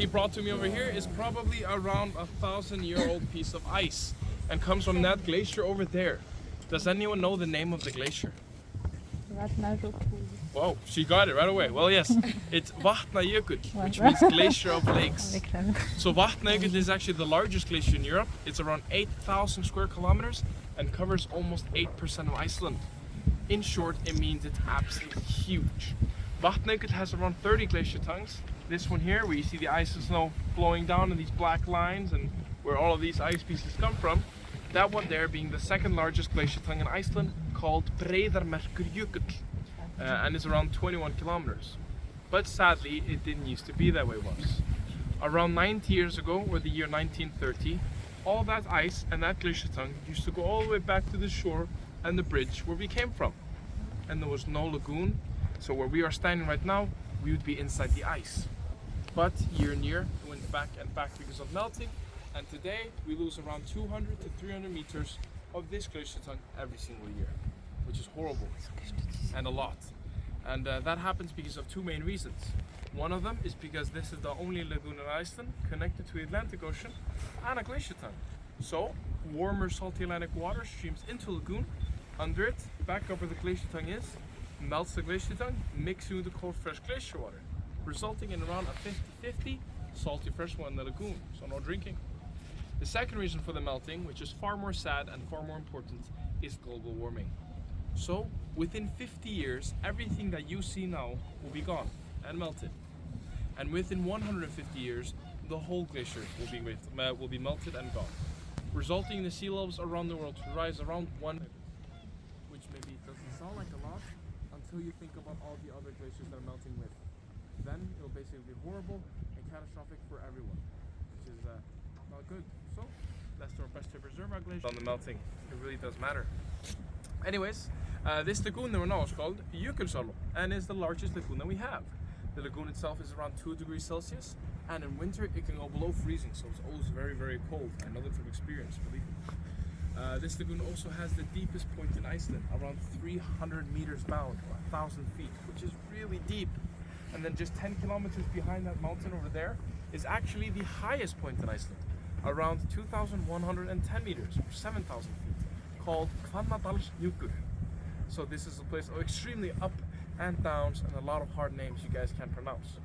he brought to me over here is probably around 1,000-year-old piece of ice and comes from that glacier over there. Does anyone know the name of the glacier? Whoa, she got it right away. Well, yes, it's Vatnajökull, which means glacier of lakes. So Vatnajökull is actually the largest glacier in Europe. It's around 8,000 square kilometers and covers almost 8% of Iceland. In short, it means it's absolutely huge. Vatnajökull has around 30 glacier tongues. This one here, where you see the ice and snow flowing down in these black lines and where all of these ice pieces come from, that one there being the second largest glacier tongue in Iceland, called Breiðamerkurjökull. And it's around 21 kilometers. But sadly, it didn't used to be that way once. Around 90 years ago, or the year 1930, all that ice and that glacier tongue used to go all the way back to the shore and the bridge where we came from. And there was no lagoon, so where we are standing right now, we would be inside the ice. But year and year, it went back and back because of melting, and today we lose around 200 to 300 meters of this glacier tongue every single year, which is horrible and a lot. And that happens because of two main reasons. One of them is because this is the only lagoon in Iceland connected to the Atlantic Ocean and a glacier tongue. So warmer salty Atlantic water streams into the lagoon, under it, back up where the glacier tongue is, melts the glacier tongue, mixing with the cold fresh glacier water, resulting in around a 50-50 salty fresh water in the lagoon, so no drinking. The second reason for the melting, which is far more sad and far more important, is global warming. So within 50 years, everything that you see now will be gone and melted. And within 150 years, the whole glacier will be melted and gone, resulting in the sea levels around the world to rise around 1, which maybe doesn't sound like a lot until you think about all the other glaciers that are melting with. Then it'll basically be horrible and catastrophic for everyone, which is not good. So let's do our best to preserve our glaciers on the melting. It really does matter. Anyways, this lagoon that we're now is called Jökulsárlón and is the largest lagoon that we have. The lagoon itself is around 2 degrees Celsius, and in winter it can go below freezing, so it's always very, very cold. I know that from experience, believe me. This lagoon also has the deepest point in Iceland, around 300 meters down, or 1,000 feet, which is really deep. And then just 10 kilometers behind that mountain over there is actually the highest point in Iceland, around 2,110 meters, or 7,000 feet, called Hvannadalshnjúkur. So this is a place of extremely up and downs and a lot of hard names you guys can't pronounce.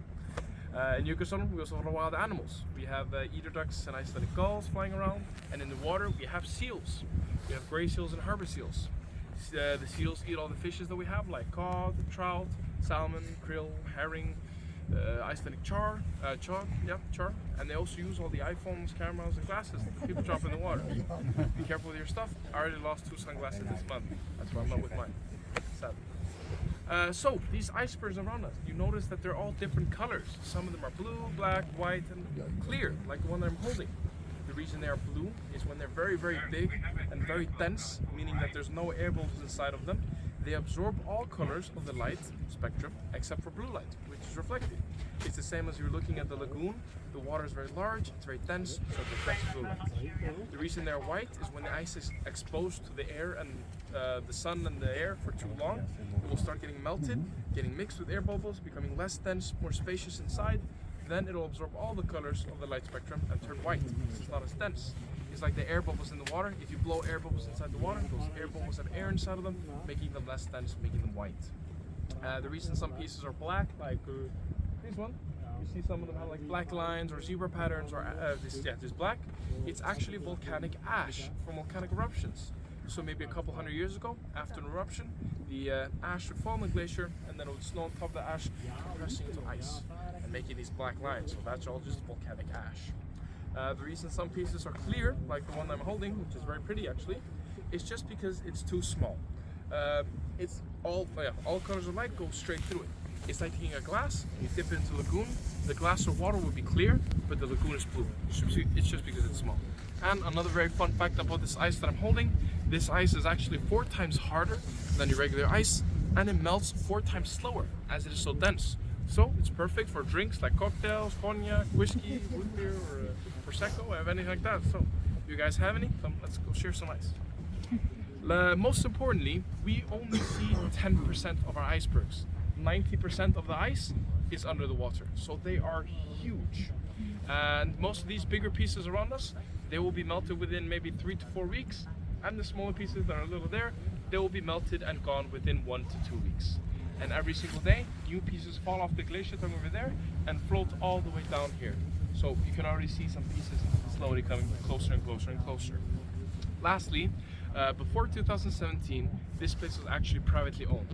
In Jökulsárlón we also have wild animals. We have eider ducks and Icelandic gulls flying around, and in the water we have seals. We have gray seals and harbor seals. The seals eat all the fishes that we have, like cod, trout, salmon, krill, herring, Icelandic char, and they also use all the iPhones, cameras, and glasses that people drop in the water. Be careful with your stuff. I already lost 2 sunglasses this month. That's why I'm not with mine. Sadly. So these icebergs around us, you notice that they're all different colors. Some of them are blue, black, white, and clear, like the one that I'm holding. The reason they are blue is when they're very, very big and very dense, meaning that there's no air bubbles inside of them. They absorb all colors of the light spectrum except for blue light, which is reflected. It's the same as you're looking at the lagoon. The water is very large, it's very dense, so it reflects blue light. The reason they're white is when the ice is exposed to the air and the sun and the air for too long, it will start getting melted, getting mixed with air bubbles, becoming less dense, more spacious inside. Then it'll absorb all the colors of the light spectrum and turn white because it's not as dense. It's like the air bubbles in the water. If you blow air bubbles inside the water, those air bubbles have air inside of them, making them less dense, making them white. The reason some pieces are black, like this one, you see some of them have like black lines or zebra patterns, or this black, it's actually volcanic ash from volcanic eruptions. So maybe a couple hundred years ago, after an eruption, the ash would fall on the glacier, and then it would snow on top of the ash, compressing into ice and making these black lines. So that's all just volcanic ash. The reason some pieces are clear, like the one I'm holding, which is very pretty actually, is just because it's too small. It's all colors of light go straight through it. It's like taking a glass, you dip it into a lagoon, the glass or water will be clear, but the lagoon is blue. It's just because it's small. And another very fun fact about this ice that I'm holding, this ice is actually 4 times harder than your regular ice, and it melts 4 times slower as it is so dense. So it's perfect for drinks like cocktails, cognac, whiskey, root beer, or prosecco, or anything like that. So if you guys have any, come, let's go share some ice. Most importantly, we only see 10% of our icebergs. 90% of the ice is under the water, so they are huge. And most of these bigger pieces around us, they will be melted within maybe 3 to 4 weeks. And the smaller pieces that are a little there, they will be melted and gone within 1 to 2 weeks. And every single day, new pieces fall off the glacier tongue over there and float all the way down here. So you can already see some pieces slowly coming closer and closer and closer. Lastly, before 2017, this place was actually privately owned.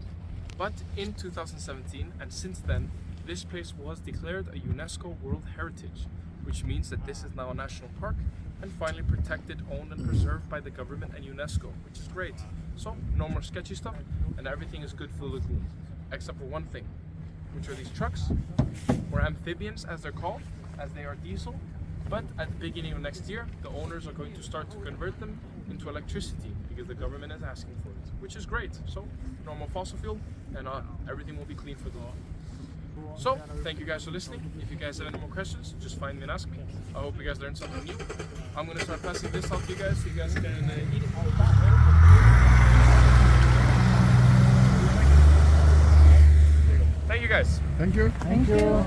But in 2017, and since then, this place was declared a UNESCO World Heritage, which means that this is now a national park and finally protected, owned and preserved by the government and UNESCO, which is great. So no more sketchy stuff and everything is good for the lagoon, except for one thing, which are these trucks, or amphibians as they're called, as they are diesel. But at the beginning of next year, the owners are going to start to convert them into electricity because the government is asking for it, which is great. So normal fossil fuel and everything will be clean for them. So thank you guys for listening. If you guys have any more questions, just find me and ask me. I hope you guys learned something new. I'm going to start passing this out to you guys so you guys can eat it. Thank you guys. Thank you. Thank you.